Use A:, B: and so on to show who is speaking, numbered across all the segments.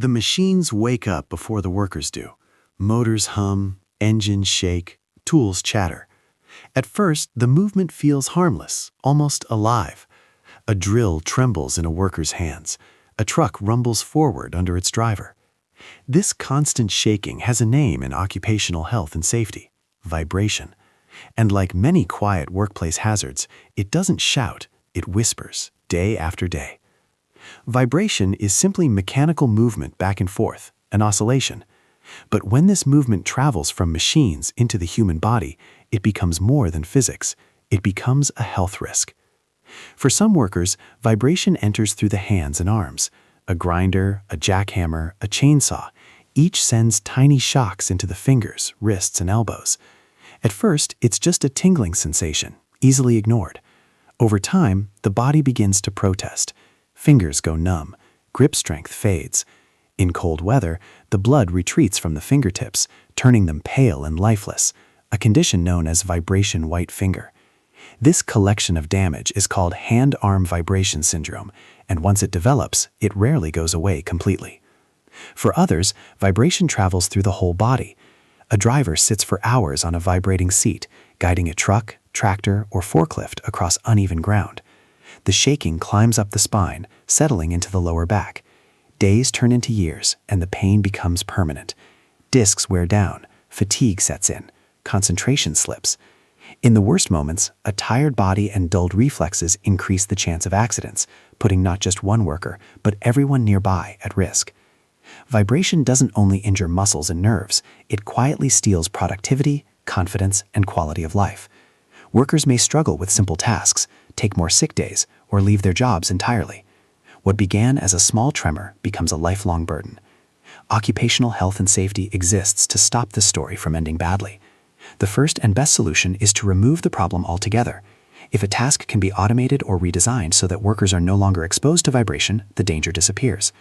A: The machines wake up before the workers do. Motors hum, engines shake, tools chatter. At first, the movement feels harmless, almost alive. A drill trembles in a worker's hands. A truck rumbles forward under its driver. This constant shaking has a name in occupational health and safety: vibration. And like many quiet workplace hazards, it doesn't shout, it whispers, day after day. Vibration is simply mechanical movement back and forth, an oscillation. But when this movement travels from machines into the human body, it becomes more than physics. It becomes a health risk. For some workers, vibration enters through the hands and arms. A grinder, a jackhammer, a chainsaw, each sends tiny shocks into the fingers, wrists, and elbows. At first, it's just a tingling sensation, easily ignored. Over time, the body begins to protest. Fingers go numb, grip strength fades. In cold weather, the blood retreats from the fingertips, turning them pale and lifeless, a condition known as vibration white finger. This collection of damage is called hand-arm vibration syndrome, and once it develops, it rarely goes away completely. For others, vibration travels through the whole body. A driver sits for hours on a vibrating seat, guiding a truck, tractor, or forklift across uneven ground. The shaking climbs up the spine, settling into the lower back. Days turn into years, and the pain becomes permanent. Discs wear down, fatigue sets in, concentration slips. In the worst moments, a tired body and dulled reflexes increase the chance of accidents, putting not just one worker, but everyone nearby at risk. Vibration doesn't only injure muscles and nerves, it quietly steals productivity, confidence, and quality of life. Workers may struggle with simple tasks, take more sick days, or leave their jobs entirely. What began as a small tremor becomes a lifelong burden. Occupational health and safety exists to stop this story from ending badly. The first and best solution is to remove the problem altogether. If a task can be automated or redesigned so that workers are no longer exposed to vibration, the danger disappears.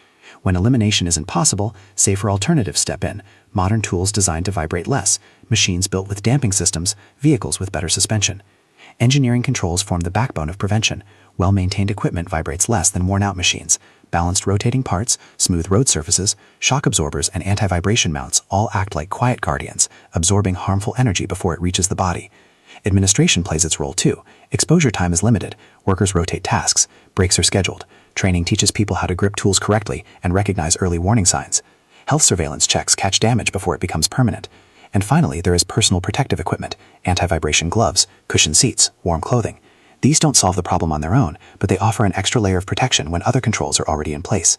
A: When elimination isn't possible, safer alternatives step in: modern tools designed to vibrate less, machines built with damping systems, vehicles with better suspension. Engineering controls form the backbone of prevention. Well-maintained equipment vibrates less than worn-out machines. Balanced rotating parts, smooth road surfaces, shock absorbers, and anti-vibration mounts all act like quiet guardians, absorbing harmful energy before it reaches the body. Administration plays its role too. Exposure time is limited. Workers rotate tasks. Breaks are scheduled. Training teaches people how to grip tools correctly and recognize early warning signs. Health surveillance checks catch damage before it becomes permanent. And finally, there is personal protective equipment: anti-vibration gloves, cushioned seats, warm clothing. These don't solve the problem on their own, but they offer an extra layer of protection when other controls are already in place.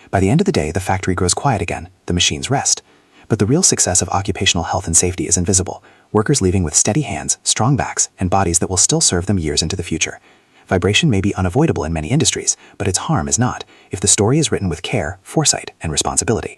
A: By the end of the day, the factory grows quiet again, the machines rest. But the real success of occupational health and safety is invisible: workers leaving with steady hands, strong backs, and bodies that will still serve them years into the future. Vibration may be unavoidable in many industries, but its harm is not, if the story is written with care, foresight, and responsibility.